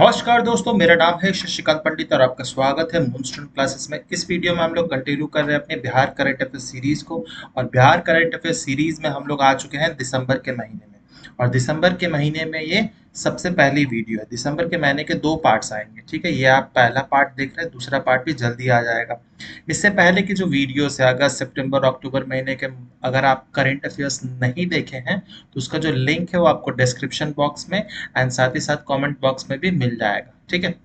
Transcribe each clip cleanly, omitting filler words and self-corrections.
नमस्कार दोस्तों, मेरा नाम है शशिकांत पंडित और आपका स्वागत है मूनस्टोन क्लासेस में। इस वीडियो में हम लोग कंटिन्यू कर रहे हैं अपने बिहार करंट अफेयर सीरीज को। और बिहार करंट अफेयर सीरीज में हम लोग आ चुके हैं दिसंबर के महीने में। और दिसंबर के महीने में ये सबसे पहली वीडियो है। दिसंबर के महीने के दो पार्ट्स आएंगे, ठीक है। ये आप पहला पार्ट देख रहे हैं, दूसरा पार्ट भी जल्दी आ जाएगा। इससे पहले की जो वीडियोस है अगस्त सितंबर अक्टूबर महीने के, अगर आप करंट अफेयर्स नहीं देखे हैं तो उसका जो लिंक है वो आपको डिस्क्रिप्शन बॉक्स में एंड साथ ही साथ कमेंट बॉक्स में भी मिल जाएगा, ठीक है।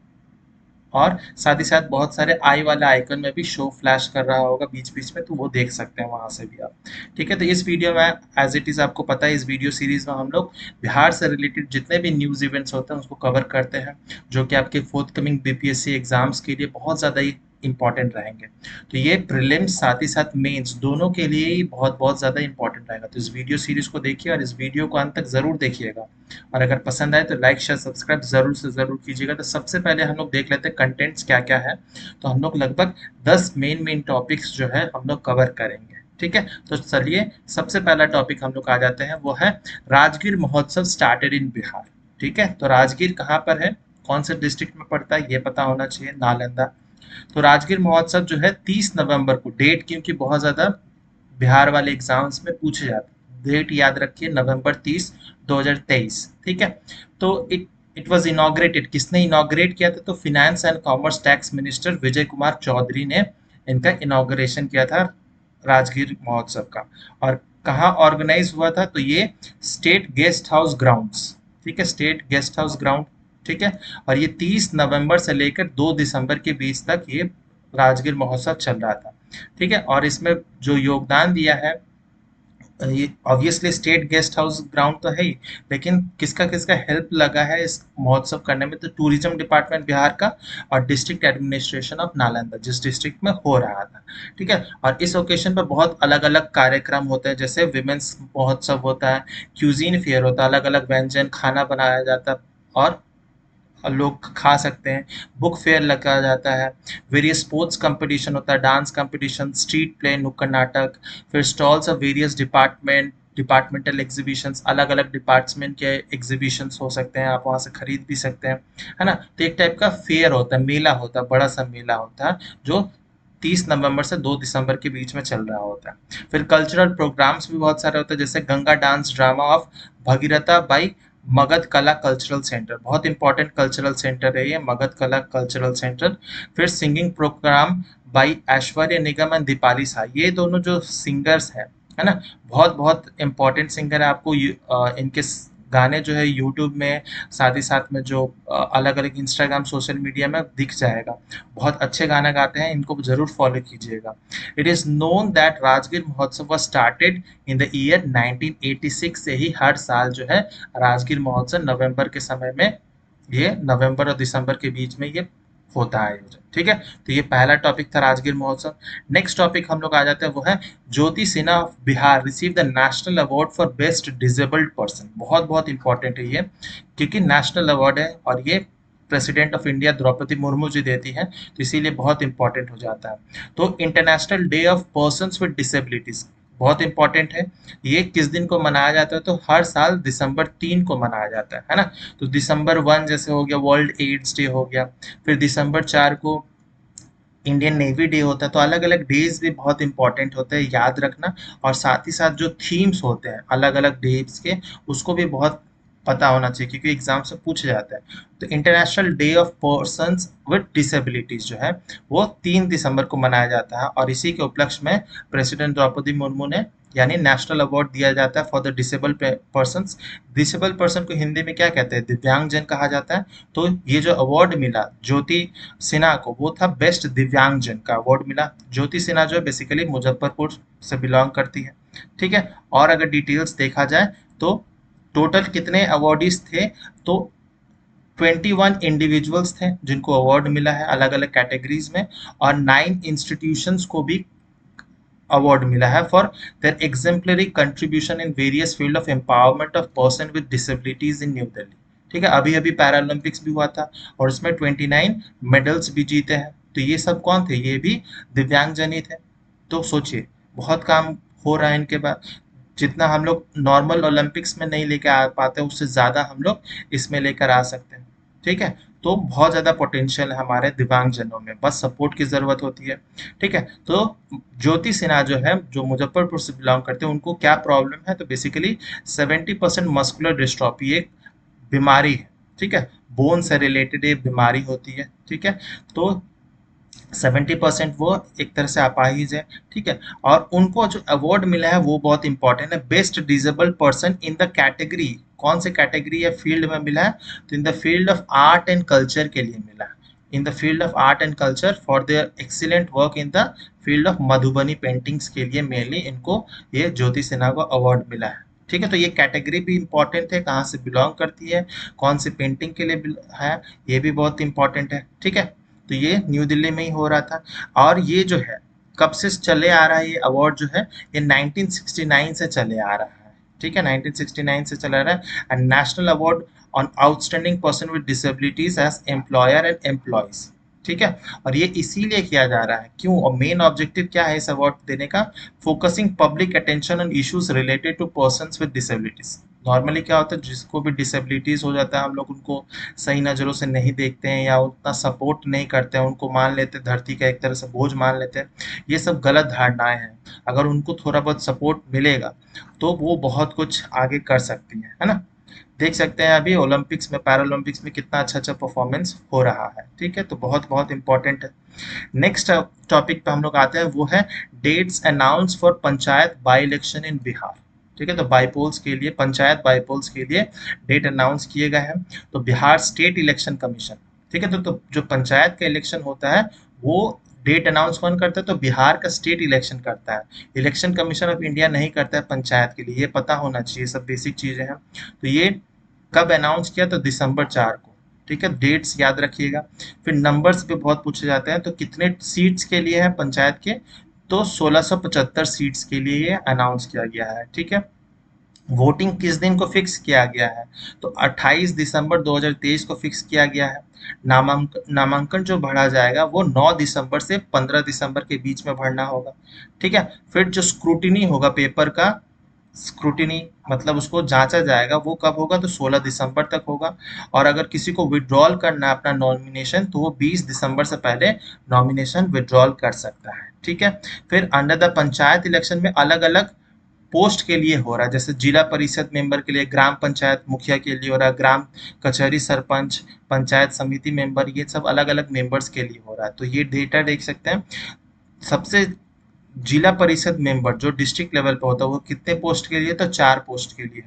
और साथ ही साथ बहुत सारे आई वाला आइकन में भी शो फ्लैश कर रहा होगा बीच बीच में, तो वो देख सकते हैं वहां से भी आप, ठीक है। तो इस वीडियो में एज इट इज आपको पता है, इस वीडियो सीरीज में हम लोग बिहार से रिलेटेड जितने भी न्यूज इवेंट्स होते हैं उसको कवर करते हैं, जो कि आपके फोर्थ कमिंग बीपीएससी एग्जाम्स के लिए बहुत ज़्यादा ही इंपॉर्टेंट रहेंगे। तो ये प्रीलिम्स साथ ही साथ मेंस दोनों के लिए ही बहुत बहुत ज़्यादा इंपॉर्टेंट रहेगा। तो इस वीडियो सीरीज को देखिए और इस वीडियो को अंत तक ज़रूर देखिएगा। और अगर पसंद आए तो लाइक शेयर सब्सक्राइब ज़रूर से ज़रूर कीजिएगा। तो सबसे पहले हम लोग देख लेते हैं कंटेंट्स क्या क्या है। तो हम लोग लगभग 10 मेन टॉपिक्स जो है हम लोग कवर करेंगे, ठीक है। तो चलिए सबसे पहला टॉपिक हम लोग आ जाते हैं, वो है राजगीर महोत्सव स्टार्टेड इन बिहार, ठीक है। तो राजगीर कहाँ पर है, कौन से डिस्ट्रिक्ट में पड़ता है, ये पता होना चाहिए, नालंदा। तो राजगीर महोत्सव जो है 30 नवंबर को, डेट क्योंकि बहुत ज़्यादा बिहार वाले एग्जाम्स में पूछे जाते हैं, डेट याद रखिए, नवंबर 30 2023, ठीक है। तो इट वाज इनॉग्रेटेड, किसने इनॉग्रेट किया था, तो finance and commerce tax minister Vijay Kumar Chaudhary ने इनका इनॉग्रेशन किया था, राजगीर महोत्सव का। और कहाँ ऑर्गेनाइज हुआ था, तो ये स्टेट गेस्ट हाउस ग्राउंड्स, ठीक है, स्टेट गेस्ट हाउस ग्राउंड, ठीक है। और ये 30 नवंबर से लेकर 2 दिसंबर के बीच तक ये राजगीर महोत्सव चल रहा था, ठीक है। और इसमें जो योगदान दिया है, ये obviously state guest house ground तो है ही, लेकिन किसका किसका हेल्प लगा है इस महोत्सव करने में, तो टूरिज्म डिपार्टमेंट बिहार का और डिस्ट्रिक्ट एडमिनिस्ट्रेशन ऑफ नालंदा, जिस डिस्ट्रिक्ट में हो रहा था, ठीक है। और इस ओकेशन पर बहुत अलग अलग कार्यक्रम होते हैं, जैसे विमेंस महोत्सव होता है, क्यूजीन फेयर होता है, अलग अलग व्यंजन खाना बनाया जाता है और लोग खा सकते हैं, बुक फेयर लगा जाता है, वेरियस स्पोर्ट्स कंपटीशन होता है, डांस कंपटीशन, स्ट्रीट प्ले, नुक्कड़ नाटक, फिर stalls of various departmental exhibitions, अलग अलग डिपार्टमेंट के एग्जीबिशंस हो सकते हैं, आप वहाँ से खरीद भी सकते हैं, है ना। तो एक टाइप का फेयर होता है, मेला होता है, बड़ा सा मेला होता है, जो 30 नवंबर से 2 दिसंबर के बीच में चल रहा होता है। फिर कल्चरल प्रोग्राम्स भी बहुत सारे होते हैं, जैसे Ganga dance drama of Bhagiratha by Magadh Kala cultural centre, बहुत इंपॉर्टेंट कल्चरल सेंटर है ये मगध कला कल्चरल सेंटर। फिर singing programme by Aishwarya Nigam and Deepali Shah, ये दोनों जो सिंगर्स हैं, है ना, बहुत बहुत इंपॉर्टेंट सिंगर है। आपको इनके गाने जो है यूट्यूब में, साथ ही साथ में जो अलग अलग इंस्टाग्राम सोशल मीडिया में दिख जाएगा, बहुत अच्छे गाना गाते हैं, इनको जरूर फॉलो कीजिएगा। It is known that Rajgir Mahotsav was started in the year 1986, से ही हर साल जो है राजगीर महोत्सव नवंबर के समय में, ये नवंबर और दिसंबर के बीच में ये होता है आयोजन, ठीक है। तो ये पहला टॉपिक था राजगीर महोत्सव। नेक्स्ट टॉपिक हम लोग आ जाते हैं, वो है Jyoti Sinha of Bihar receive the national award for best disabled person. बहुत बहुत इंपॉर्टेंट है ये, क्योंकि नेशनल अवार्ड है और ये president of India Droupadi Murmu ji देती हैं, तो इसीलिए बहुत इंपॉर्टेंट हो जाता है। तो international day of persons with disabilities बहुत इंपॉर्टेंट है। ये किस दिन को मनाया जाता है, तो हर साल दिसंबर 3 को मनाया जाता है ना। तो दिसंबर 1 जैसे हो गया वर्ल्ड एड्स डे हो गया, फिर दिसंबर 4 को इंडियन नेवी डे होता है। तो अलग अलग डेज भी बहुत इंपॉर्टेंट होते हैं, याद रखना। और साथ ही साथ जो थीम्स होते हैं अलग अलग डेज के, उसको भी बहुत पता होना चाहिए, क्योंकि एग्जाम से पूछे जाता है। तो international day of persons with disabilities जो है वो 3 दिसंबर को मनाया जाता है, और इसी के उपलक्ष्य में प्रेसिडेंट द्रौपदी मुर्मू ने यानी नेशनल अवार्ड दिया जाता है for the disable persons. Disable person को हिंदी में क्या कहते हैं, दिव्यांगजन कहा जाता है। तो ये जो अवार्ड मिला ज्योति सिन्हा को, वो था बेस्ट दिव्यांगजन का अवार्ड मिला। ज्योति सिन्हा जो है बेसिकली मुजफ्फरपुर से बिलोंग करती है, ठीक है। और अगर डिटेल्स देखा जाए तो टोटल कितने अवार्डीज थे, तो 21 इंडिविजुअल्स थे जिनको अवार्ड मिला है अलग अलग कैटेगरीज में, और 9 इंस्टीट्यूशंस को भी अवार्ड मिला है for their exemplary contribution in various field of empowerment of person with disabilities in new Delhi, ठीक है। अभी अभी पैरालंपिक्स भी हुआ था और इसमें 29 मेडल्स भी जीते हैं। तो ये सब कौन थे, ये भी दिव्यांगजन ही थे। तो सोचिए बहुत काम हो रहा है इनके बाद, जितना हम लोग नॉर्मल ओलंपिक्स में नहीं लेकर आ पाते उससे ज़्यादा हम लोग इसमें लेकर आ सकते हैं, ठीक है। तो बहुत ज़्यादा पोटेंशियल है हमारे दिव्यांगजनों में, बस सपोर्ट की ज़रूरत होती है। ठीक है, तो ज्योति सिन्हा जो है, जो मुजफ्फरपुर से बिलोंग करते हैं, उनको क्या प्रॉब्लम है, तो बेसिकली 70% मस्कुलर डिस्ट्रॉफी एक बीमारी है। ठीक है, बोन से रिलेटेड ये बीमारी होती है। ठीक है, तो 70% वो एक तरह से अपाहिज है। ठीक है, और उनको जो अवार्ड मिला है वो बहुत इंपॉर्टेंट है, best disable person in the category. कौन से कैटेगरी या फील्ड में मिला है, तो इन the field of art and culture के लिए मिला है। In the field of art and culture for their excellent work in the field of Madhubani paintings के लिए मेनली इनको ये ज्योति सिन्हा को अवार्ड मिला है। ठीक है, तो ये कैटेगरी भी इंपॉर्टेंट है, कहाँ से बिलोंग करती है, कौन सी पेंटिंग के लिए है, ये भी बहुत इंपॉर्टेंट है। ठीक है, तो ये न्यू दिल्ली में ही हो रहा था। और ये जो है कब से चले आ रहा है, ये अवार्ड जो है ये 1969 से चले आ रहा है। ठीक है, 1969 से चला रहा है, and national award on outstanding person with disabilities as employer and employees. ठीक है, और ये इसीलिए किया जा रहा है, क्यों, और मेन ऑब्जेक्टिव क्या है इस अवार्ड देने का, focusing public attention on issues related to persons with disabilities. Normally क्या होता है, जिसको भी डिसेबिलिटीज हो जाता है, हम लोग उनको सही नज़रों से नहीं देखते हैं या उतना सपोर्ट नहीं करते हैं, उनको मान लेते हैं धरती का एक तरह से बोझ मान लेते हैं। ये सब गलत धारणाएं हैं। अगर उनको थोड़ा बहुत सपोर्ट मिलेगा तो वो बहुत कुछ आगे कर सकती है ना। देख सकते हैं अभी ओलंपिक्स में, पैरालंपिक्स में कितना अच्छा अच्छा परफॉर्मेंस हो रहा है। ठीक है, तो बहुत बहुत इंपॉर्टेंट है। नेक्स्ट टॉपिक पे हम लोग आते हैं, वो है dates announce for panchayat by election in Bihar. ठीक है, तो बाईपोल्स के लिए, पंचायत बाईपोल्स के लिए डेट अनाउंस किए गए हैं। तो बिहार स्टेट इलेक्शन कमीशन, ठीक है, तो जो पंचायत का इलेक्शन होता है वो डेट अनाउंस कौन करता है, तो बिहार का स्टेट इलेक्शन करता है। इलेक्शन कमीशन ऑफ इंडिया नहीं करता है पंचायत के लिए, ये पता होना चाहिए, सब बेसिक चीजें हैं। तो ये कब अनाउंस किया, तो दिसंबर 4 को। ठीक है, डेट्स याद रखिएगा। फिर नंबर्स पे बहुत पूछे जाते हैं, तो कितने सीट्स के लिए है पंचायत के, तो 1675 सीट्स के लिए ये अनाउंस किया गया है। ठीक है, वोटिंग किस दिन को फिक्स किया गया है, तो 28 दिसंबर 2023 को फिक्स किया गया है। नामांकन जो भरा जाएगा वो 9 दिसंबर से 15 दिसंबर के बीच में भरना होगा। ठीक है, फिर जो स्क्रूटिनी होगा पेपर का, स्क्रूटिनी मतलब उसको जांचा जाएगा, वो कब होगा, तो 16 दिसंबर तक होगा। और अगर किसी को विड्रॉल करना है अपना नॉमिनेशन, तो वो 20 दिसंबर से पहले नॉमिनेशन विड्रॉल कर सकता है। ठीक है, फिर अंडर द पंचायत इलेक्शन में अलग अलग पोस्ट के लिए हो रहा है, जैसे जिला परिषद मेंबर के लिए, ग्राम पंचायत मुखिया के लिए हो रहा है, ग्राम कचहरी सरपंच, पंचायत समिति मेंबर, ये सब अलग अलग मेंबर्स के लिए हो रहा है। तो ये डेटा देख सकते हैं। सबसे जिला परिषद मेंबर जो डिस्ट्रिक्ट लेवल पे होता है वो कितने पोस्ट के लिए, तो 4 पोस्ट के लिए।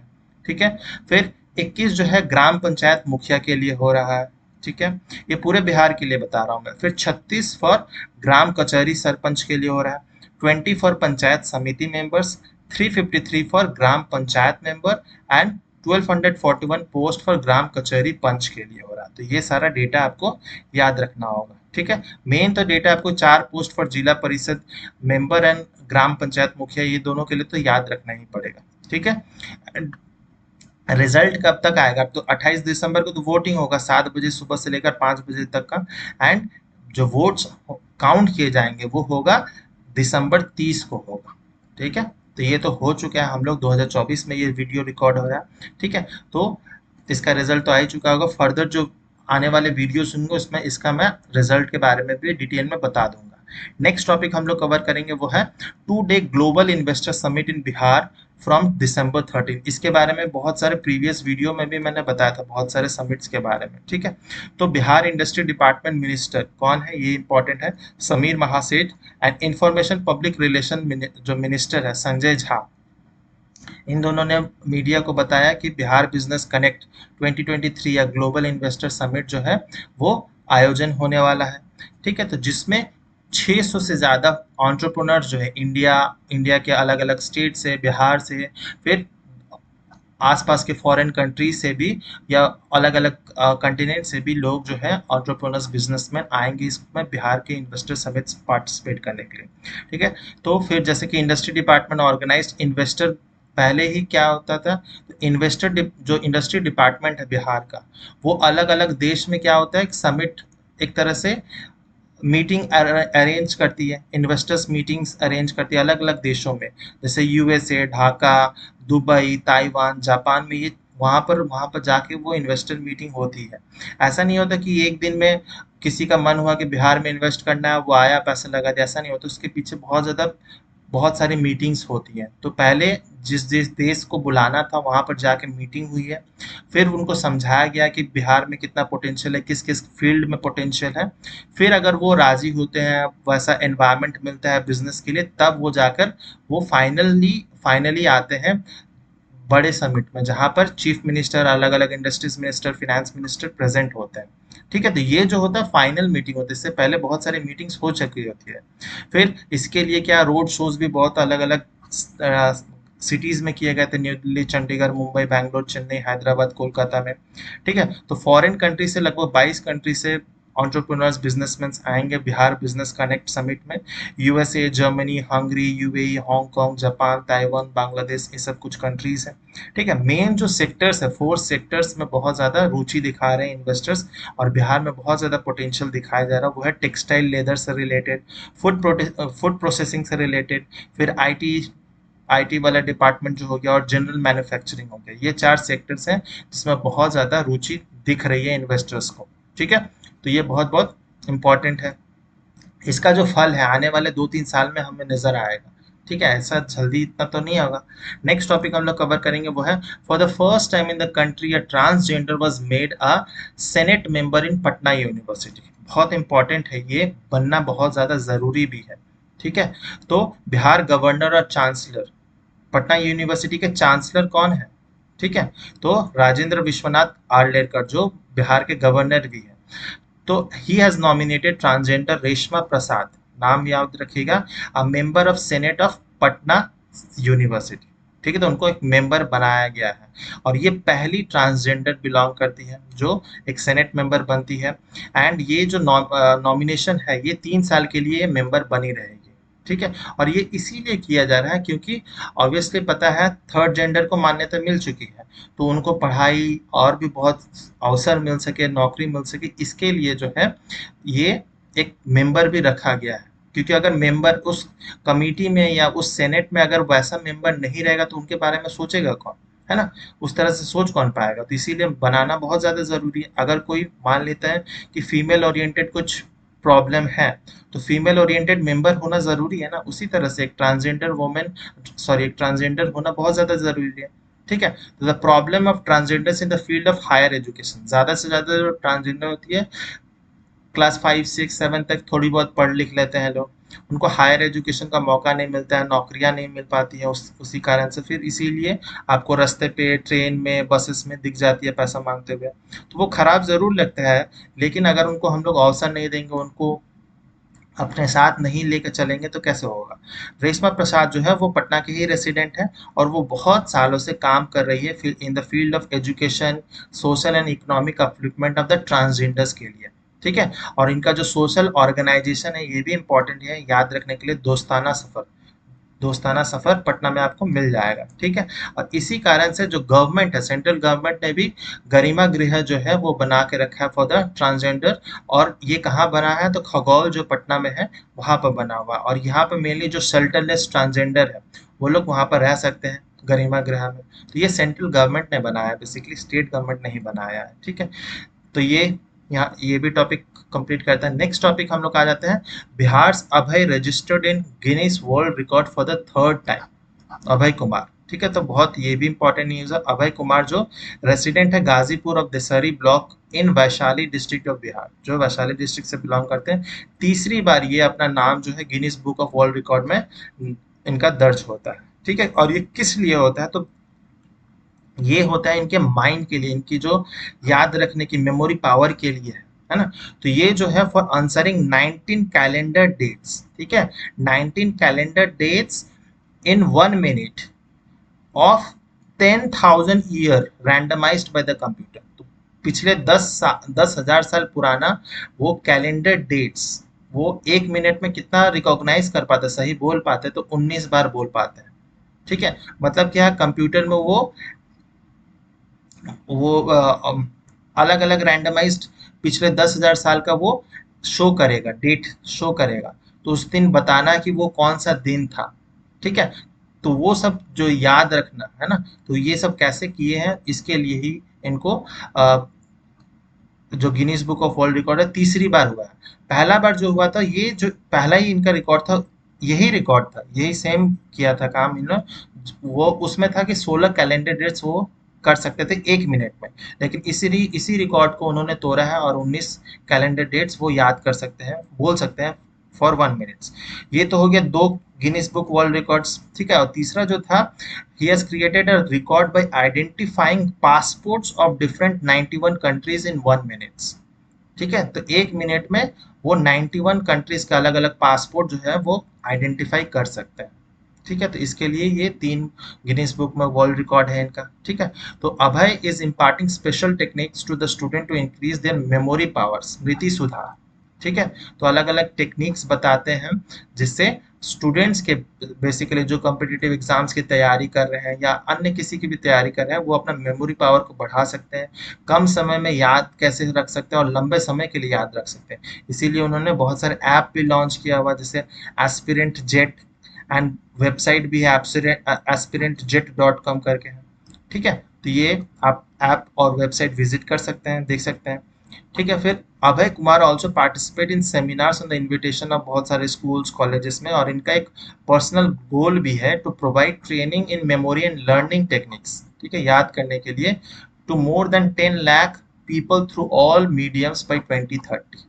ठीक है, फिर 21 जो है ग्राम पंचायत मुखिया के लिए हो रहा है। ठीक है, ये पूरे बिहार के लिए बता रहा हूँ मैं। फिर 36 फॉर ग्राम कचहरी सरपंच के लिए हो रहा है, 20 for panchayat samiti members, 353 for gram panchayat member, and 1241 post for gram kachahari panch के लिए हो रहा है। तो ये सारा डेटा आपको याद रखना होगा। ठीक है, मेन तो डेटा आपको 4 पोस्ट फॉर जिला परिषद मेंबर एंड ग्राम पंचायत मुखिया, ये दोनों के लिए तो याद रखना ही पड़ेगा। ठीक है, रिजल्ट कब तक आएगा, तो 28 दिसंबर को तो वोटिंग होगा 7 बजे सुबह से लेकर 5 बजे तक का, एंड जो वोट्स काउंट किए जाएंगे वो होगा दिसंबर 30 को होगा। ठीक है, तो ये तो हो चुका है, हम लोग 2024 में ये वीडियो रिकॉर्ड हो रहा है। ठीक है, तो इसका रिजल्ट तो आ ही चुका होगा। फर्दर जो आने वाले वीडियो सुनूंगा उसमें इसका मैं रिजल्ट के बारे में भी डिटेल में बता दूंगा। नेक्स्ट टॉपिक हम लोग कवर करेंगे वो है 2 day global investor summit in Bihar from December 13। इसके बारे में बहुत सारे प्रीवियस वीडियो में भी मैंने बताया था, बहुत सारे समिट्स के बारे में। ठीक है, तो बिहार इंडस्ट्री डिपार्टमेंट मिनिस्टर कौन है, ये इंपॉर्टेंट है, Sameer Mahaseth, and information public relation जो मिनिस्टर है संजय झा। इन दोनों ने मीडिया को बताया कि बिहार बिजनेस कनेक्ट 2023 या ग्लोबल इन्वेस्टर समिट जो है वो आयोजन होने वाला है। ठीक है, तो जिसमें 600 से ज़्यादा एंटरप्रेन्योर्स जो है इंडिया के अलग अलग स्टेट से, बिहार से, फिर आसपास के फॉरेन कंट्रीज से भी या अलग अलग कंटिनेंट से भी लोग जो है एंटरप्रेन्योर्स बिजनेसमैन आएंगे इसमें बिहार के इन्वेस्टर समिट पार्टिसिपेट करने के लिए। ठीक है, तो फिर जैसे कि इंडस्ट्री डिपार्टमेंट ऑर्गेनाइज्ड इन्वेस्टर, पहले ही क्या होता था, इन्वेस्टर जो इंडस्ट्री डिपार्टमेंट है बिहार का, वो अलग अलग देश में क्या होता है, एक समिट एक तरह से मीटिंग अरेंज करती है, इन्वेस्टर्स मीटिंग्स अरेंज करती है अलग अलग देशों में, जैसे USA, Dhaka, Dubai, Taiwan, Japan में ये वहाँ पर जाके वो इन्वेस्टर मीटिंग होती है। ऐसा नहीं होता कि एक दिन में किसी का मन हुआ कि बिहार में इन्वेस्ट करना है, वो आया पैसा लगा दिया, ऐसा नहीं होता। उसके पीछे बहुत सारी मीटिंग्स होती हैं। तो पहले जिस जिस देश को बुलाना था वहाँ पर जाके मीटिंग हुई है, फिर उनको समझाया गया कि बिहार में कितना पोटेंशियल है, किस किस फील्ड में पोटेंशियल है। फिर अगर वो राजी होते हैं, वैसा एनवायरनमेंट मिलता है बिजनेस के लिए, तब वो जाकर वो फाइनली आते हैं बड़े समिट में, जहाँ पर चीफ मिनिस्टर, अलग अलग industries minister, finance minister present होते हैं। ठीक है, तो ये जो होता है फाइनल मीटिंग होती है। इससे पहले बहुत सारी मीटिंग्स हो चुकी होती है। फिर इसके लिए क्या, रोड शोज भी बहुत अलग अलग सिटीज में किए गए थे, न्यू दिल्ली, चंडीगढ़, मुंबई, बैंगलोर, चेन्नई, हैदराबाद, कोलकाता में। ठीक है, तो फॉरेन कंट्री से लगभग 22 कंट्री से एंटरप्रेन्योर्स, बिजनेसमैन आएंगे बिहार बिजनेस कनेक्ट समिट में। USA, Germany, Hungary, UAE, Hong Kong, Japan, Taiwan, Bangladesh, ये सब कुछ कंट्रीज हैं। ठीक है, मेन जो सेक्टर्स है, 4 सेक्टर्स में बहुत ज़्यादा रुचि दिखा रहे हैं इन्वेस्टर्स, और बिहार में बहुत ज़्यादा पोटेंशियल दिखाया जा रहा है। वो है टेक्सटाइल, लेदर से रिलेटेड, फूड प्रोसेसिंग से रिलेटेड, फिर आईटी वाला डिपार्टमेंट जो हो गया, और जनरल मैन्युफैक्चरिंग हो गया। ये 4 सेक्टर्स हैं जिसमें बहुत ज़्यादा रुचि दिख रही है इन्वेस्टर्स को। ठीक है, तो ये बहुत बहुत इम्पॉर्टेंट है। इसका जो फल है आने वाले 2-3 साल में हमें नजर आएगा। ठीक है, ऐसा जल्दी इतना तो नहीं होगा। नेक्स्ट टॉपिक हम लोग कवर करेंगे वो है, for the first time in the country a transgender was made a senate member in Patna university. बहुत इंपॉर्टेंट है, ये बनना बहुत ज़्यादा ज़रूरी भी है। ठीक है, तो बिहार गवर्नर और चांसलर, पटना यूनिवर्सिटी के चांसलर कौन है? ठीक है, तो राजेंद्र विश्वनाथ आर्लेकर, जो बिहार के गवर्नर भी है। तो he has nominated transgender Reshma Prasad, नाम याद रखिएगा, a member of senate of Patna university. ठीक है, तो उनको एक मेंबर बनाया गया है, और ये पहली ट्रांसजेंडर बिलोंग करती है जो एक सेनेट मेंबर बनती है। एंड ये जो नॉमिनेशन है, ये 3 साल के लिए मेंबर बनी रहेगी। ठीक है, और ये इसीलिए किया जा रहा है क्योंकि ऑब्वियसली पता है थर्ड जेंडर को मान्यता मिल चुकी है, तो उनको पढ़ाई और भी बहुत अवसर मिल सके, नौकरी मिल सके, इसके लिए जो है ये एक मेंबर भी रखा गया है। क्योंकि अगर मेंबर उस कमिटी में या उस सेनेट में अगर वैसा मेंबर नहीं रहेगा तो उनके बारे में सोचेगा कौन, है ना? उस तरह से सोच कौन पाएगा? तो इसीलिए बनाना बहुत ज़्यादा ज़रूरी है। अगर कोई मान लेता है कि फीमेल ओरिएंटेड कुछ प्रॉब्लम है, तो फीमेल ओरिएंटेड मेंबर होना ज़रूरी है ना। उसी तरह से एक ट्रांसजेंडर वुमेन, सॉरी, एक ट्रांसजेंडर होना बहुत ज़्यादा ज़रूरी है। ठीक है, तो the problem of transgenders in the field of higher education, ज़्यादा से ज़्यादा जो ट्रांसजेंडर होती है क्लास 5, 6, 7 तक थोड़ी बहुत पढ़ लिख लेते हैं लोग, उनको हायर एजुकेशन का मौका नहीं मिलता है, नौकरियां नहीं मिल पाती हैं उसी कारण से, फिर इसीलिए आपको रास्ते पे, ट्रेन में, बसेस में दिख जाती है पैसा मांगते हुए। तो वो खराब ज़रूर लगता है, लेकिन अगर उनको हम लोग अवसर नहीं देंगे, उनको अपने साथ नहीं लेकर चलेंगे तो कैसे होगा? रेशमा प्रसाद जो है वो पटना के ही रेसिडेंट है, और वो बहुत सालों से काम कर रही है in the field of education, social and economic upliftment of the transgenders के लिए। ठीक है, और इनका जो सोशल ऑर्गेनाइजेशन है ये भी इंपॉर्टेंट है याद रखने के लिए, दोस्ताना सफर। दोस्ताना सफर पटना में आपको मिल जाएगा। ठीक है, और इसी कारण से जो गवर्नमेंट है, सेंट्रल गवर्नमेंट ने भी गरिमा गृह जो है वो बना के रखा है फॉर द ट्रांसजेंडर। और ये कहाँ बना है? तो खगौल जो पटना में है वहां पर बना हुआ, और यहाँ पर मेनली जो शेल्टरलेस ट्रांसजेंडर है वो लोग वहां पर रह सकते हैं गरिमा गृह में। तो ये सेंट्रल गवर्नमेंट ने बनाया है, बेसिकली स्टेट गवर्नमेंट नहीं बनाया है। ठीक है, तो यहाँ ये भी टॉपिक कंप्लीट करता है। नेक्स्ट टॉपिक हम लोग आ जाते हैं, Bihar Abhay registered in Guinness world record for the third time, Abhay Kumar. ठीक है, तो बहुत ये भी इंपॉर्टेंट न्यूज है। अभय कुमार जो रेसिडेंट है Ghazipur of Dashahari block in Vaishali district of Bihar, जो वैशाली डिस्ट्रिक्ट से बिलोंग करते हैं, तीसरी बार ये अपना नाम जो है Guinness book of world record में इनका दर्ज होता है। ठीक है, और ये किस लिए होता है? तो ये होता है इनके माइंड के लिए, इनकी जो याद रखने की मेमोरी पावर के लिए है ना। तो ये जो है फॉर आंसरिंग 19 कैलेंडर डेट्स, ठीक है, 19 calendar dates in 1 minute of 10,000 year randomized by the computer. तो पिछले 10,000 साल पुराना वो कैलेंडर डेट्स, वो 1 मिनट में कितना रिकॉग्नाइज कर पाते, सही बोल पाते, तो 19 बार बोल पाते हैं। ठीक है, मतलब क्या है, कंप्यूटर में वो अलग अलग रैंडमाइज्ड पिछले 10,000 साल का वो शो करेगा, डेट शो करेगा। तो उस दिन बताना कि वो कौन सा दिन था। ठीक है, तो वो सब जो याद रखना है ना, तो ये सब कैसे किए हैं, इसके लिए ही इनको जो Guinness book of world record है तीसरी बार हुआ है। पहला बार जो हुआ था, ये जो पहला ही इनका रिकॉर्ड था, यही रिकॉर्ड था, यही सेम किया था काम इन्होंने। वो उसमें था कि 16 कैलेंडर डेट्स वो कर सकते थे 1 मिनट में, लेकिन इसी रिकॉर्ड को उन्होंने तोड़ा है और 19 कैलेंडर डेट्स वो याद कर सकते हैं, बोल सकते हैं फॉर 1 मिनट्स। ये तो हो गया दो गिनीज बुक वर्ल्ड रिकॉर्ड्स, ठीक है। और तीसरा जो था, he has created a record by identifying passports of different 91 countries in 1 minutes। ठीक है, तो 1 मिनट में वो 91 कंट्रीज का अलग अलग पासपोर्ट जो है वो आइडेंटिफाई कर सकते हैं। ठीक है, तो इसके लिए ये 3 गिनीज बुक में वर्ल्ड रिकॉर्ड है इनका। ठीक है, तो Abhay is imparting special techniques to the student to increase their memory power, स्मृति सुधार। ठीक है, तो अलग अलग टेक्निक्स बताते हैं जिससे स्टूडेंट्स के बेसिकली जो कॉम्पिटिटिव एग्जाम्स की तैयारी कर रहे हैं या अन्य किसी की भी तैयारी कर रहे हैं, वो अपना मेमोरी पावर को बढ़ा सकते हैं, कम समय में याद कैसे रख सकते हैं और लंबे समय के लिए याद रख सकते हैं। इसीलिए उन्होंने बहुत सारे ऐप भी लॉन्च किया हुआ, जैसे एस्पिरेंट जेट, एंड वेबसाइट भी है aspirantjet.com करके है। ठीक है, तो ये आप ऐप और वेबसाइट विजिट कर सकते हैं, देख सकते हैं। ठीक है, फिर Abhay Kumar also participate in seminars on the invitation of बहुत सारे स्कूल्स कॉलेजेस में, और इनका एक पर्सनल गोल भी है to provide training in memory and learning techniques. ठीक है, याद करने के लिए, to more than 10 lakh people through all mediums by 2030।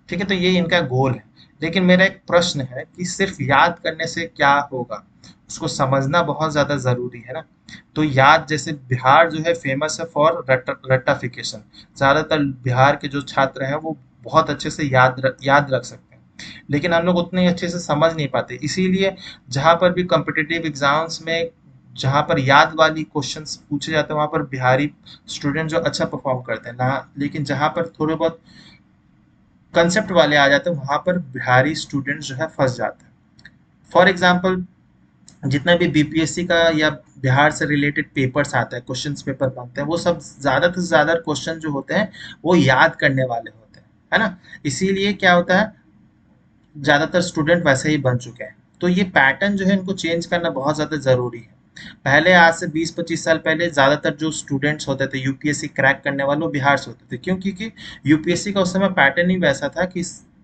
ठीक है, तो ये इनका गोल है। लेकिन मेरा एक प्रश्न है कि सिर्फ याद करने से क्या होगा, उसको समझना बहुत ज्यादा जरूरी है ना। तो याद, जैसे बिहार जो है फेमस है फॉर रट्टाफिकेशन, ज्यादातर बिहार के जो छात्र हैं वो बहुत अच्छे से याद रख सकते हैं, लेकिन हम लोग उतने अच्छे से समझ नहीं पाते। इसीलिए जहां पर भी कॉम्पिटिटिव एग्जाम्स में जहां पर याद वाली क्वेश्चंस पूछे जाते हैं, वहां पर बिहारी स्टूडेंट जो अच्छा परफॉर्म करते हैं ना, लेकिन जहां पर थोड़े बहुत कंसेप्ट वाले आ जाते हैं, वहां पर बिहारी स्टूडेंट्स जो है फंस जाते हैं। फॉर एग्जाम्पल, जितना भी बीपीएससी का या बिहार से रिलेटेड पेपर्स आता है, क्वेश्चंस पेपर बनते हैं, वो सब ज्यादा से ज्यादा क्वेश्चन जो होते हैं वो याद करने वाले होते हैं, है ना। इसीलिए क्या होता है, ज्यादातर स्टूडेंट वैसे ही बन चुके हैं। तो ये पैटर्न जो है इनको चेंज करना बहुत ज्यादा जरूरी है। पहले, आज से 20-25 साल पहले, ज्यादातर जो स्टूडेंट्स होते थे यूपीएससी क्रैक करने वाले, वो बिहार से होते थे। क्यों? क्योंकि यूपीएससी का उस समय पैटर्न ही वैसा था कि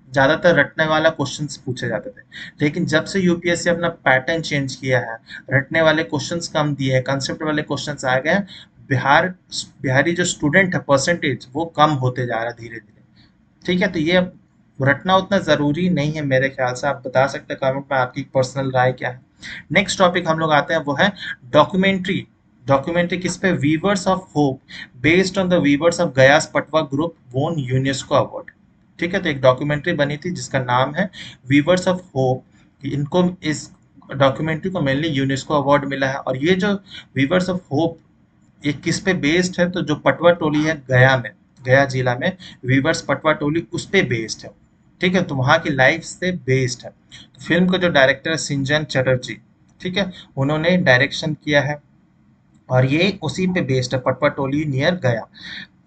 ज्यादातर रटने वाला क्वेश्चंस पूछे जाते थे। लेकिन जब से यूपीएससी अपना पैटर्न चेंज किया है, रटने वाले क्वेश्चंस कम दिए हैं, कंसेप्ट वाले क्वेश्चंस आ गए हैं, बिहारी जो स्टूडेंट है परसेंटेज वो कम होते जा रहा है धीरे धीरे। ठीक है, तो ये अब रटना उतना जरूरी नहीं है मेरे ख्याल से। आप बता सकते हैं कमेंट में आपकी पर्सनल राय क्या है। नेक्स्ट टॉपिक हम लोग आते हैं, वो है डॉक्यूमेंट्री। डॉक्यूमेंट्री किस पे? Weavers of hope, based on the weavers of Gaya's Patwa group won UNESCO award. ठीक है, तो एक डॉक्यूमेंट्री बनी थी जिसका नाम है वीवर्स ऑफ होप। इनको, इस डॉक्यूमेंट्री को मेनली यूनेस्को अवार्ड मिला है। और ये जो वीवर्स ऑफ होप, ये किस पे बेस्ड है? तो जो पटवा टोली है गया में, गया जिला में वीवर्स पटवा टोली, उस पे बेस्ड है। ठीक है, तो वहाँ की लाइफ से बेस्ड है। तो फिल्म का जो डायरेक्टर है सिंजन चटर्जी, ठीक है, उन्होंने डायरेक्शन किया है और ये उसी पे बेस्ड है, पटवा टोली नियर गया।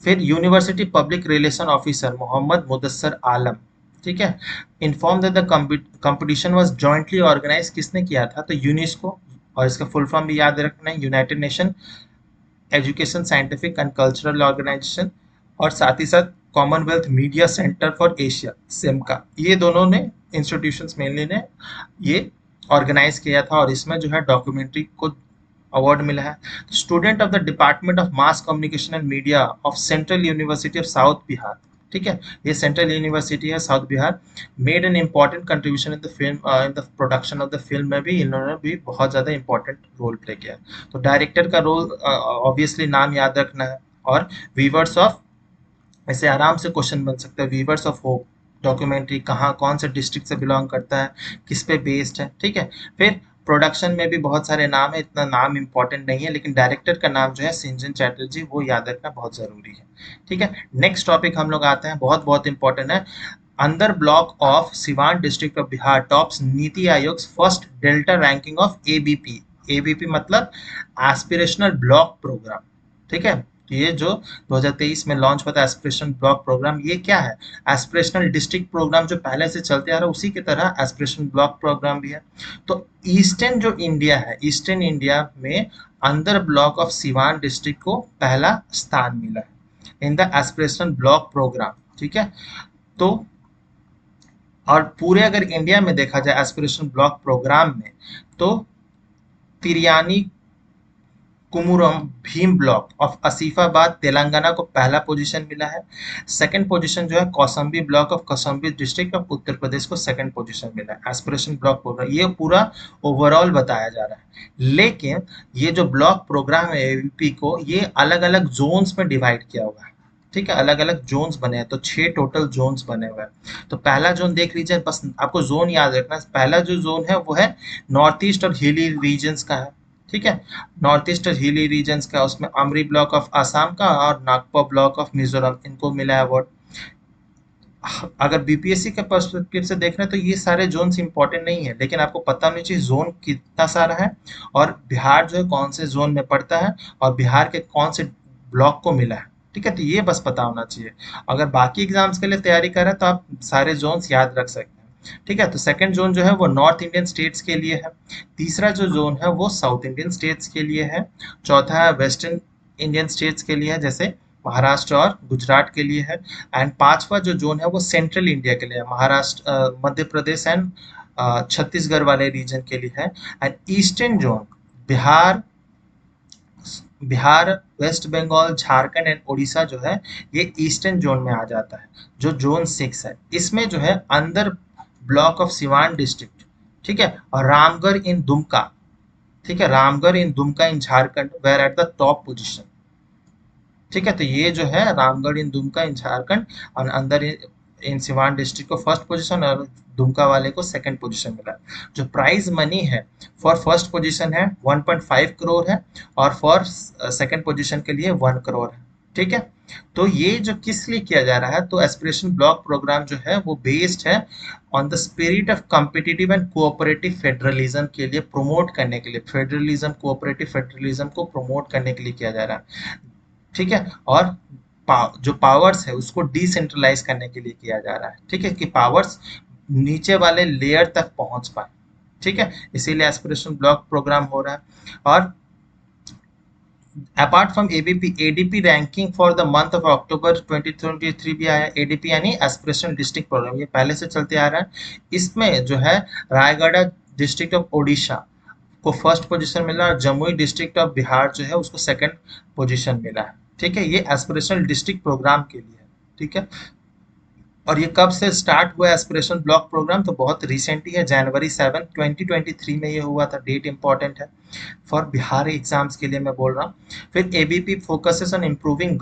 फिर university public relation officer Mohammad Mudassar Alam, ठीक है, inform that the competition was jointly organize, किसने किया था? तो यूनेस्को, और इसका फुल फॉर्म भी याद रखना है, United Nation Education Scientific and Cultural Organization, और साथ ही साथ Commonwealth Media Centre for Asia, CEMCA. ये दोनों ने इंस्टीट्यूशंस मेनली ने ये ऑर्गेनाइज किया था, और इसमें जो है डॉक्यूमेंट्री को अवार्ड मिला है। Student of the department of mass communication and media of central university of south Bihar, ठीक है, ये सेंट्रल यूनिवर्सिटी है south Bihar, made an important contribution in the film, in the production of the film में भी इन्होंने भी बहुत ज़्यादा इंपॉर्टेंट रोल प्ले किया है। तो डायरेक्टर का रोल ऑब्वियसली नाम याद रखना है। और वीवर्स ऑफ, ऐसे आराम से क्वेश्चन बन सकता है, वीवर्स ऑफ होप डॉक्यूमेंट्री कहाँ, कौन से डिस्ट्रिक्ट से बिलोंग करता है, किस पे बेस्ड है। ठीक है, फिर प्रोडक्शन में भी बहुत सारे नाम है, इतना नाम इंपॉर्टेंट नहीं है, लेकिन डायरेक्टर का नाम जो है सिंजन चैटर्जी, वो याद रखना बहुत जरूरी है। ठीक है, नेक्स्ट टॉपिक हम लोग आते हैं, बहुत बहुत इंपॉर्टेंट है। अंदर block of Siwan district of Bihar tops NITI Aayog first delta ranking of ABP. ABP मतलब एस्पिरेशनल ब्लॉक प्रोग्राम। ठीक है, तो ये जो 2023 में लॉन्च हुआ था एस्पिरेशन ब्लॉक प्रोग्राम, ये क्या है? एस्पिरेशनल डिस्ट्रिक्ट प्रोग्राम जो पहले से चलते आ रहा है उसी की तरह एस्पिरेशन ब्लॉक प्रोग्राम भी है। तो ईस्टर्न जो इंडिया है, ईस्टर्न इंडिया में अंदर ब्लॉक ऑफ सिवान डिस्ट्रिक्ट को पहला स्थान मिला है in the aspirational block program. ठीक है, तो और पूरे अगर इंडिया में देखा जाए एस्पिरेशन ब्लॉक प्रोग्राम में, तो तिरयानी कुमुरम भीम ब्लॉक ऑफ आसिफाबाद तेलंगाना को पहला पोजीशन मिला है। सेकंड पोजीशन जो है Kaushambi block of Kaushambi district of Uttar Pradesh को सेकंड पोजीशन मिला है एस्पिरेशन ब्लॉक प्रोग्राम। ये पूरा ओवरऑल बताया जा रहा है, लेकिन ये जो ब्लॉक प्रोग्राम है एबीपी को, ये अलग अलग जोन्स में डिवाइड किया हुआ है। ठीक है, अलग अलग जोन्स बने हैं, तो 6 टोटल जोन्स बने हुए हैं। तो पहला जोन देख लीजिए, बस आपको जोन याद रखना। पहला जो जोन है वो है नॉर्थ ईस्ट और हिली रीजन्स का है। ठीक है, नॉर्थ ईस्ट और हिली रीजन्स का, उसमें अमरी ब्लॉक ऑफ आसाम का और नागपुर ब्लॉक ऑफ मिजोरम, इनको मिला है अवार्ड। अगर बीपीएससी के पर्सपेक्टिव से देख रहे हैं तो ये सारे जोन्स इंपॉर्टेंट नहीं है, लेकिन आपको पता होना चाहिए जोन कितना सारा है और बिहार जो है कौन से जोन में पड़ता है और बिहार के कौन से ब्लॉक को मिला है। ठीक है, तो ये बस पता होना चाहिए। अगर बाकी एग्जाम्स के लिए तैयारी कर रहे हैं तो आप सारे जोन्स याद रख सकते हैं। ठीक है, तो सेकंड जोन जो है वो नॉर्थ इंडियन स्टेट्स के लिए है। तीसरा जो जोन है वो साउथ इंडियन स्टेट्स के लिए है। चौथा है वेस्टर्न इंडियन स्टेट्स के लिए है, जैसे महाराष्ट्र और गुजरात के लिए है। एंड पांचवा जो जोन है वो सेंट्रल इंडिया के लिए है, महाराष्ट्र, मध्य प्रदेश एंड छत्तीसगढ़ वाले रीजन के लिए है। And eastern zone Bihar, West Bengal, Jharkhand and Orissa जो है ये ईस्टर्न जोन में आ जाता है, जो जोन 6 है। इसमें जो है अंदर ब्लॉक ऑफ सिवान डिस्ट्रिक्ट, ठीक है, और रामगढ़ इन दुमका, ठीक है, Ramgarh in Dumka in Jharkhand were at the top position. ठीक है, तो ये जो है रामगढ़ इन दुमका इन झारखंड और अंदर इन सिवान डिस्ट्रिक्ट को फर्स्ट पोजीशन और दुमका वाले को सेकंड पोजीशन मिला। जो प्राइज मनी है फॉर फर्स्ट पोजीशन है 1.5 करोड़ है और फॉर सेकंड पोजीशन के लिए 1 करोड़ है। ठीक है, तो ये जो किस लिए किया जा रहा है, तो एस्पिरेशन ब्लॉक प्रोग्राम जो है वो बेस्ड है on the spirit of competitive and cooperative federalism के लिए, प्रमोट करने के लिए, फेडरलिज्म, कोऑपरेटिव फेडरलिज्म को प्रमोट करने के लिए किया जा रहा है। ठीक है, और जो पावर्स है उसको डिसेंट्रलाइज करने के लिए किया जा रहा है। ठीक है, कि पावर्स नीचे वाले लेयर तक पहुंच पाए। ठीक है, इसीलिए एस्पिरेशन ब्लॉक प्रोग्राम हो रहा है। और apart from ABP, ADP ranking for the month of October 2023 भी आया। एडीपी यानी एस्पिरेशन डिस्ट्रिक्ट प्रोग्राम, ये पहले से चलते आ रहा है। इसमें जो है रायगढ़ डिस्ट्रिक्ट ऑफ ओडिशा को फर्स्ट पोजीशन मिला और जमुई डिस्ट्रिक्ट ऑफ बिहार जो है उसको सेकंड पोजीशन मिला है। ठीक है, ये एस्पिरेशनल डिस्ट्रिक्ट प्रोग्राम के लिए है। ठीक है, और ये कब से स्टार्ट हुआ एस्पिरेशन ब्लॉक प्रोग्राम, तो बहुत रिसेंटली है, जनवरी 7 2023 में ये हुआ था। डेट इंपॉर्टेंट है फॉर बिहार एग्जाम्स के लिए मैं बोल रहा हूँ। फिर ABP focuses on improving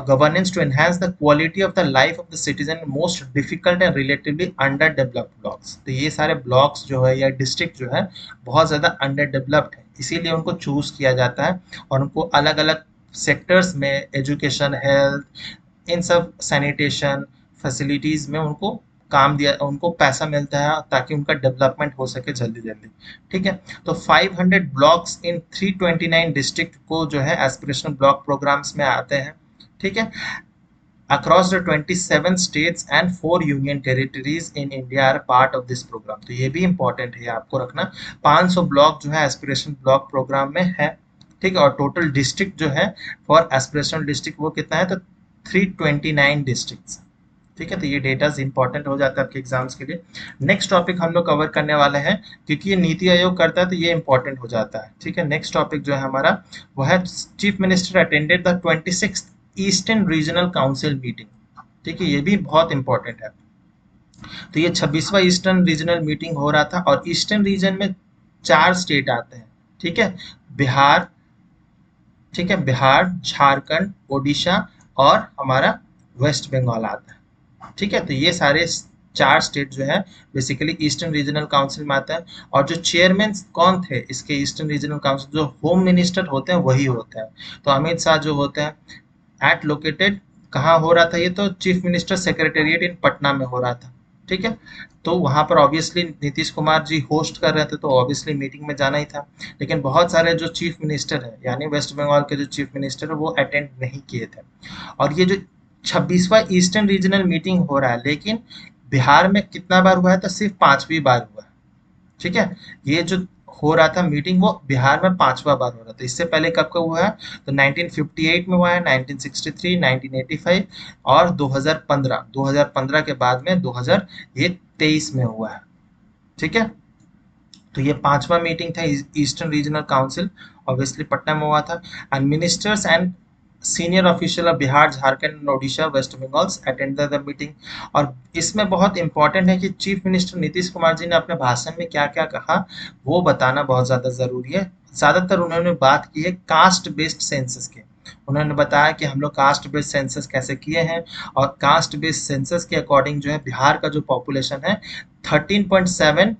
governance to enhance the quality of the life of the citizen in most difficult and relatively underdeveloped blocks। तो ये सारे blocks जो है या डिस्ट्रिक्ट जो है बहुत ज़्यादा underdeveloped है, इसीलिए उनको चूज किया जाता है और उनको अलग अलग सेक्टर्स में, एजुकेशन, हेल्थ, इन सब सैनिटेशन फैसिलिटीज़ में उनको काम दिया, उनको पैसा मिलता है ताकि उनका डेवलपमेंट हो सके जल्दी जल्दी। ठीक है, तो 500 ब्लॉक्स इन 329 डिस्ट्रिक्ट को जो है एस्पिरेशनल ब्लॉक प्रोग्राम्स में आते हैं। ठीक है, across the 27 states and 4 union territories in India are part of this program। तो ये भी important है आपको रखना। 500 ब्लॉक जो है एस्पिरेशन ब्लॉक प्रोग्राम में है। ठीक है, और टोटल डिस्ट्रिक्ट जो है फॉर एस्पिरेशनल डिस्ट्रिक्ट वो कितना है, तो 329 डिस्ट्रिक्ट्स। ठीक है, तो ये डेटाज इंपॉर्टेंट हो जाता है आपके एग्जाम्स के लिए। नेक्स्ट टॉपिक हम लोग कवर करने वाले हैं, क्योंकि ये नीति आयोग करता है तो ये इंपॉर्टेंट हो जाता है। ठीक है, नेक्स्ट टॉपिक जो है हमारा वो है chief minister attended the 26th eastern regional council meeting. ठीक है, ये भी बहुत इंपॉर्टेंट है। तो ये 26वां ईस्टर्न रीजनल मीटिंग हो रहा था और ईस्टर्न रीजन में 4 स्टेट आते हैं। ठीक है, बिहार, ठीक है, बिहार, झारखंड, ओडिशा और हमारा वेस्ट बंगाल आता है। ठीक है, तो ये सारे 4 स्टेट जो है बेसिकली ईस्टर्न रीजनल काउंसिल में आता है। और जो चेयरमैन कौन थे इसके ईस्टर्न रीजनल काउंसिल, जो होम मिनिस्टर होते हैं वही होते हैं। तो अमित शाह जो होते हैं एट लोकेटेड, कहाँ हो रहा था ये, तो चीफ मिनिस्टर सेक्रेटेरिएट इन पटना में हो रहा था। ठीक है। तो वहां पर ऑब्वियसली नीतीश कुमार जी होस्ट कर रहे थे, तो ऑब्वियसली मीटिंग में जाना ही था। लेकिन बहुत सारे जो चीफ मिनिस्टर है, यानी वेस्ट बंगाल के जो चीफ मिनिस्टर है, वो अटेंड नहीं किए थे। और ये जो 26वां ईस्टर्न रीजनल मीटिंग हो रहा है, लेकिन बिहार में कितना बार हुआ है, तो सिर्फ 5वीं बार हुआ है। ठीक है। ये जो हो रहा था मीटिंग, वो बिहार में 5वां बार हो रहा था। इससे पहले कब कब हुआ है, तो 1958 में हुआ है, 1963, 1985 और 2015। 2015 के बाद में 2023 में हुआ है। ठीक है। तो ये 5वां मीटिंग था eastern regional council, obviously Patna में हुआ था। And ministers and senior official of Bihar, Jharkhand and Odisha, West Bengal attended the meeting. और इसमें बहुत इंपॉर्टेंट है कि चीफ मिनिस्टर नीतीश कुमार जी ने अपने भाषण में क्या क्या कहा, वो बताना बहुत ज़्यादा ज़रूरी है। ज़्यादातर उन्होंने बात की है कास्ट बेस्ड सेंसस की। उन्होंने बताया कि हम लोग कास्ट बेस्ड सेंसस कैसे किए हैं, और कास्ट बेस्ड सेंसस के अकॉर्डिंग जो है बिहार का जो पॉपुलेशन है 13.7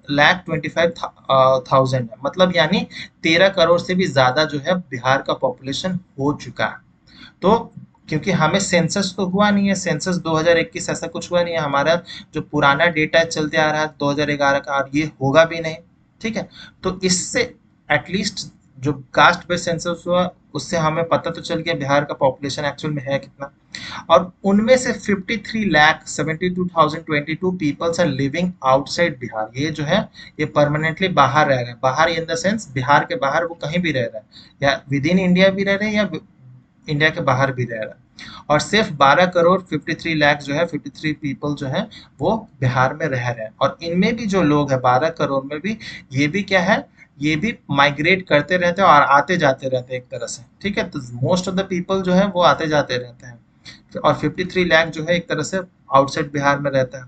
लाख 25,000 है। मतलब यानी 13 करोड़ से भी ज्यादा जो है बिहार का पॉपुलेशन हो चुका है। तो क्योंकि हमें सेंसस तो हुआ नहीं है, सेंसस 2021 ऐसा कुछ हुआ नहीं है, हमारा जो पुराना डेटा चलते आ रहा है 2011 का, और ये होगा भी नहीं। ठीक है। तो इससे एटलीस्ट जो कास्ट बेस्ड सेंसस हुआ, उससे हमें पता तो चल गया बिहार का पॉपुलेशन एक्चुअल में है कितना। और उनमें से 53,72,022 peoples are living outside Bihar. ये जो है, ये परमानेंटली बाहर रह रहे हैं। बाहर इन द सेंस बिहार के बाहर वो कहीं भी रह रहा है, या विद इन इंडिया भी रह रहे हैं, या इंडिया के बाहर भी रह रहा है। और सिर्फ 12 करोड़ 53 लाख जो है, 53 पीपल जो है, वो बिहार में रह रहे हैं। और इनमें भी जो लोग हैं 12 करोड़ में भी, ये भी क्या है, ये भी माइग्रेट करते रहते हैं और आते जाते रहते हैं एक तरह से। ठीक है। तो मोस्ट ऑफ द पीपल जो है वो आते जाते रहते हैं। और 53 लाख जो है एक तरह से आउटसाइड बिहार में रहता है।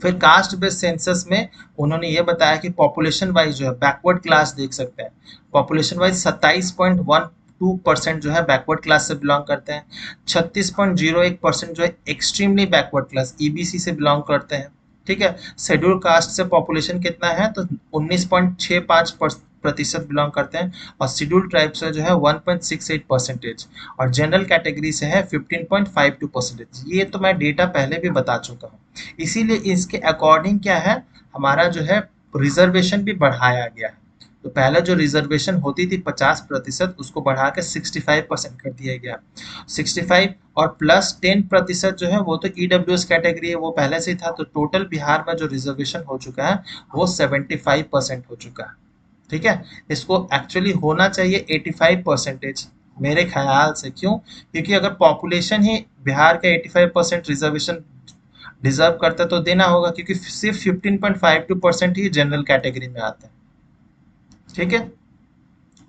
फिर कास्ट बेस्ड सेंसस में उन्होंने ये बताया कि पॉपुलेशन वाइज जो है बैकवर्ड क्लास देख सकते हैं। पॉपुलेशन वाइज 27.12% जो है बैकवर्ड क्लास से बिलोंग करते हैं। 36.01% जो है एक्सट्रीमली बैकवर्ड क्लास ईबीसी से बिलोंग करते हैं। ठीक है। शेड्यूल कास्ट से पॉपुलेशन कितना है, तो 19.65% बिलोंग करते हैं। और शेड्यूल ट्राइब से जो है 1.68%। और जनरल कैटेगरी से है 15.52%। ये तो मैं डेटा पहले भी बता चुका हूँ। इसीलिए इसके अकॉर्डिंग क्या है, हमारा जो है रिजर्वेशन भी बढ़ाया गया है। तो पहले जो रिजर्वेशन होती थी 50%, उसको बढ़ा के 65% कर दिया गया। 65 और प्लस 10% जो है वो तो ईडब्ल्यूएस कैटेगरी है, वो पहले से ही था। तो टोटल बिहार में जो रिजर्वेशन हो चुका है वो 75% हो चुका है। ठीक है। इसको एक्चुअली होना चाहिए 85% मेरे ख्याल से। क्यों? क्योंकि अगर पॉपुलेशन ही बिहार का 85% रिजर्वेशन डिजर्व करता है तो देना होगा, क्योंकि सिर्फ 15.52% ही जनरल कैटेगरी में आते हैं। ठीक है।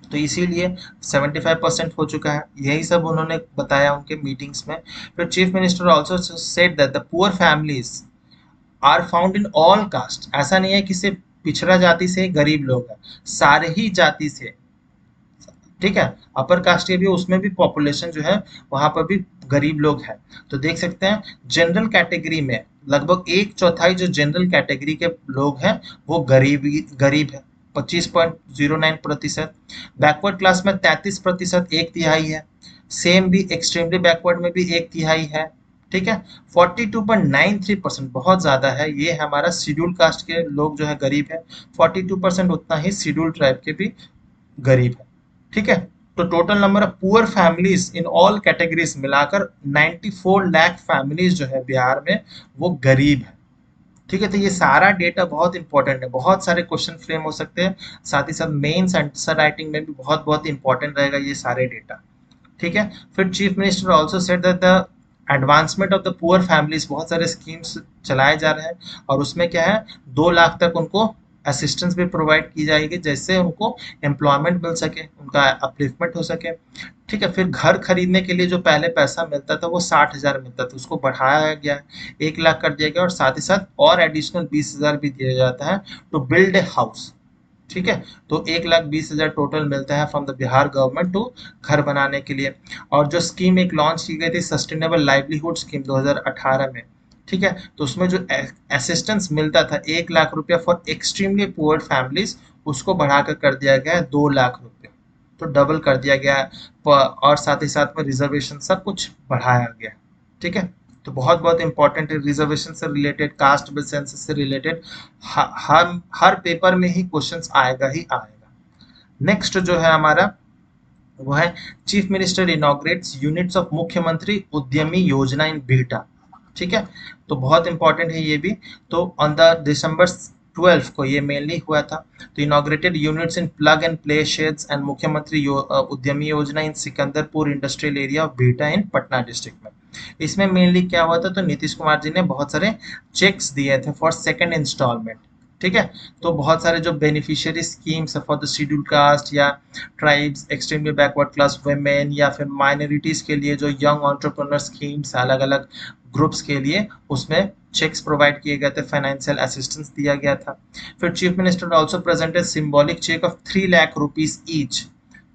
तो इसीलिए 75% हो चुका है। यही सब उन्होंने बताया उनके मीटिंग्स में। फिर chief minister also said that the poor families are found in all caste. ऐसा नहीं है कि सिर्फ पिछड़ा जाति से ही गरीब लोग हैं, सारे ही जाति से। ठीक है। अपर कास्ट के भी, उसमें भी पॉपुलेशन जो है वहां पर भी गरीब लोग हैं। तो देख सकते हैं जनरल कैटेगरी में लगभग एक चौथाई जो जनरल कैटेगरी के लोग हैं वो गरीब है, 25.09%। बैकवर्ड क्लास में 33%, एक तिहाई है। सेम भी एक्सट्रीमली बैकवर्ड में भी एक तिहाई है। ठीक है। 42.93% बहुत ज्यादा है। ये हमारा शेड्यूल कास्ट के लोग जो है गरीब है। 42% उतना ही शेड्यूल ट्राइब के भी गरीब है। ठीक है। तो total number of poor families in all categories मिलाकर 94 लाख फैमिलीज जो है बिहार में वो गरीब है। ठीक है। तो ये सारा डेटा बहुत इंपॉर्टेंट है, बहुत सारे क्वेश्चन फ्रेम हो सकते हैं। साथ ही साथ मेंस आंसर राइटिंग में भी बहुत बहुत इंपॉर्टेंट रहेगा ये सारे डेटा। ठीक है। फिर chief minister also said that the advancement of the poor families, बहुत सारे स्कीम्स चलाए जा रहे हैं। और उसमें क्या है, 2 लाख तक उनको असिस्टेंस भी प्रोवाइड की जाएगी, जिससे उनको एम्प्लॉयमेंट मिल सके, उनका अपलिफ्टमेंट हो सके। ठीक है। फिर घर खरीदने के लिए जो पहले पैसा मिलता था वो 60,000 मिलता था, उसको बढ़ाया गया है, 1 लाख कर दिया गया। और साथ ही साथ और एडिशनल 20,000 भी दिया जाता है टू बिल्ड ए हाउस। ठीक है। तो 1,20,000 टोटल मिलता है from the Bihar government to घर बनाने के लिए। और जो स्कीम एक लॉन्च की गई थी सस्टेनेबल लाइवलीहुड स्कीम 2018 में। ठीक है। तो उसमें जो असिस्टेंस मिलता था 1 लाख रुपया फॉर एक्सट्रीमली पुअर फैमिलीज, उसको बढ़ाकर कर दिया गया है 2 लाख रुपया। तो डबल कर दिया गया है। और साथ ही साथ में रिजर्वेशन सब कुछ बढ़ाया गया। ठीक है। तो बहुत बहुत इंपॉर्टेंट है, रिजर्वेशन से रिलेटेड, कास्ट बेस्ड सेंसस से रिलेटेड हर पेपर में ही क्वेश्चंस आएगा ही आएगा। नेक्स्ट जो है हमारा वो है chief minister inaugurates units of मुख्यमंत्री उद्यमी योजना इन बीटा। ठीक है, तो बहुत इंपॉर्टेंट है ये भी। तो ऑन द दिसंबर 12 को ये मेनली हुआ था। तो inaugurated units in plug and play sheds and Mukhyamantri Udyami Yojana in Sikandarpur industrial area of Bihta in Patna district में। इसमें मेनली क्या हुआ था, तो नीतीश कुमार जी ने बहुत सारे चेक्स दिए थे फॉर सेकेंड इंस्टॉलमेंट। ठीक है, तो बहुत सारे जो बेनिफिशियरी स्कीम्स है फॉर द शेड्यूल कास्ट या tribes, extremely backward class women या फिर माइनॉरिटीज के लिए जो यंग एंटरप्रेन्योर स्कीम्स अलग अलग ग्रुप्स के लिए, उसमें चेक्स प्रोवाइड किए गए थे, फाइनेंशियल असिस्टेंस दिया गया था। फिर chief minister also presented symbolic cheque of 3 lakh rupees each.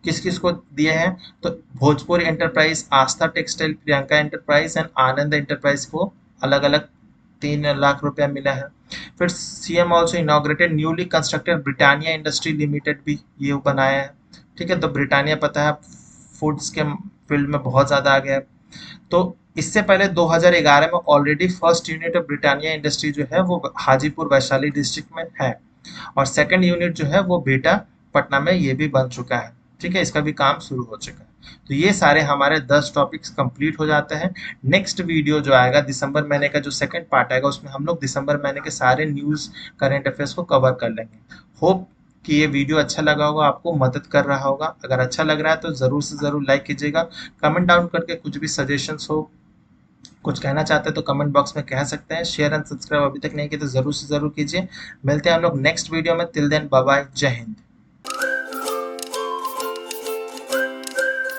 किस किस को दिए हैं, तो Bhojpur enterprise, Aastha textile, Priyanka enterprise and Anand enterprise को अलग अलग 3 लाख रुपया मिला है। फिर CM also inaugurated newly constructed Britannia industry limited भी ये बनाया है। ठीक है, तो ब्रिटानिया पता है फूड्स के फील्ड में बहुत ज़्यादा आ गया है। तो इससे पहले 2011 में already first unit of Britannia industry जो है वो हाजीपुर वैशाली डिस्ट्रिक्ट में है, और सेकंड यूनिट जो है वो बेटा पटना में ये भी बन चुका है। ठीक है, इसका भी काम शुरू हो चुका है। तो ये सारे हमारे 10 टॉपिक्स कंप्लीट हो जाते हैं। नेक्स्ट वीडियो जो आएगा दिसंबर महीने का, जो सेकंड पार्ट आएगा, उसमें हम लोग दिसंबर महीने के सारे न्यूज़, करंट अफेयर्स को कवर कर लेंगे। होप कि ये वीडियो अच्छा लगा होगा, आपको मदद कर रहा होगा। अगर अच्छा लग रहा है तो ज़रूर से ज़रूर लाइक कीजिएगा। कमेंट डाउन करके कुछ भी सजेशंस हो, कुछ कहना चाहते हैं तो कमेंट बॉक्स में कह सकते हैं। शेयर एंड सब्सक्राइब अभी तक नहीं किया तो ज़रूर से ज़रूर कीजिए। मिलते हैं हम लोग नेक्स्ट वीडियो में। टिल देन बाय बाय, जय हिंद।